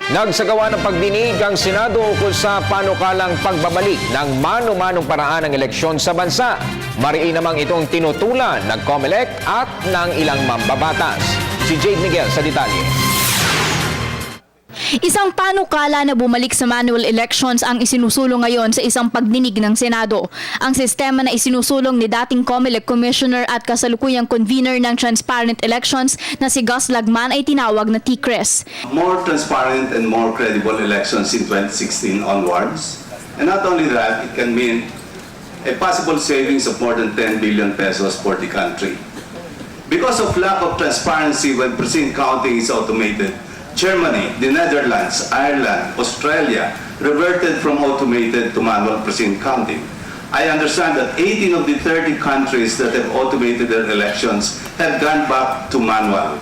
Nagsagawa ng pagdinig ang Senado ukol sa panukalang pagbabalik ng mano-manong paraan ng eleksyon sa bansa. Mariin namang itong tinutulan ng COMELEC at ng ilang mambabatas. Si Jade Miguel sa detalye. Isang panukala na bumalik sa manual elections ang isinusulong ngayon sa isang pagdinig ng Senado. Ang sistema na isinusulong ni dating COMELEC Commissioner at kasalukuyang convener ng Transparent Elections na si Gus Lagman ay tinawag na TCRES. More transparent and more credible elections in 2016 onwards. And not only that, it can mean a possible savings of more than 10 billion pesos for the country. Because of lack of transparency when precinct counting is automated, Germany, the Netherlands, Ireland, Australia reverted from automated to manual precinct counting. I understand that 18 of the 30 countries that have automated their elections have gone back to manual.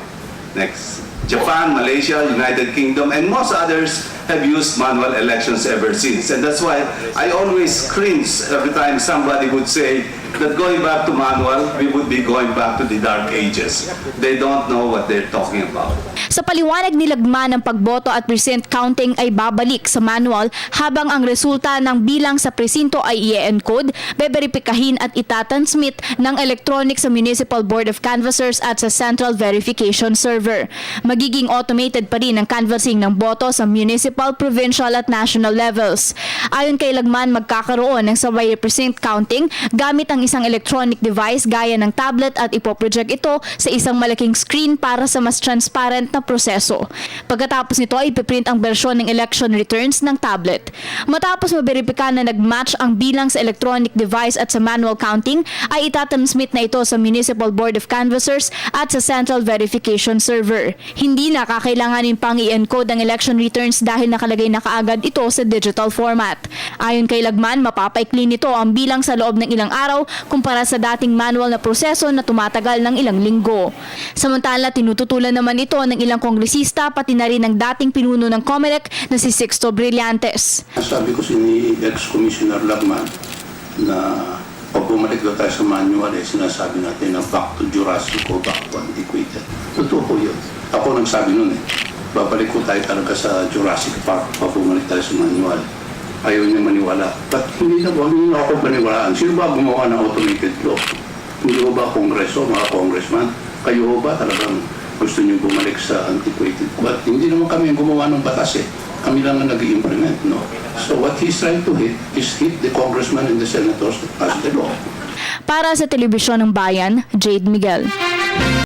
Next. Japan, Malaysia, United Kingdom, and most others have used manual elections ever since. And that's why I always cringe every time somebody would say that going back to manual, we would be going back to the dark ages. They don't know what they're talking about. Sa paliwanag ni Lagman, ang pagboto at precinct counting ay babalik sa manual habang ang resulta ng bilang sa presinto ay i-encode, beberipikahin at itatransmit ng electronic sa Municipal Board of Canvassers at sa Central Verification Server. Magiging automated pa rin ang canvassing ng boto sa municipal, provincial at national levels. Ayon kay Lagman, magkakaroon ng sabay precinct counting gamit ang isang electronic device gaya ng tablet at ipoproject ito sa isang malaking screen para sa mas transparent na proseso. Pagkatapos nito ay ipiprint ang bersyon ng election returns ng tablet. Matapos maberipika na nag-match ang bilang sa electronic device at sa manual counting, ay itatransmit na ito sa Municipal Board of Canvassers at sa Central Verification Server. Hindi na kakailanganin pang i-encode ang election returns dahil nakalagay na kaagad ito sa digital format. Ayon kay Lagman, mapapaikli nito ang bilang sa loob ng ilang araw kumpara sa dating manual na proseso na tumatagal ng ilang linggo. Samantala, tinututulan naman ito ng ilang kongresista pati na rin ng dating pinuno ng COMELEC na si Sixto Brillantes. Sabi ko ni ex-commissioner Lagman na pag bumalik daw tayo sa manual, sinasabi natin na back to Jurassic o back to antiquated. Totoo po yun. Ako nagsabi nun babalik ko tayo talaga sa Jurassic Park pag bumalik tayo sa manual. Ayaw niya maniwala. But hindi na ako paniwalaan. Sino ba gumawa ng automated law? Hindi ko ba kongreso, mga congressman? Kayo ba talagang gusto niyo bumalik sa antiquated? But hindi naman kami ang gumawa ng batas Kami lang ang nag-i-implement, no? So what he's trying to hit is hit the congressman and the senators that pass the law. Para sa Telebisyon ng Bayan, Jade Miguel.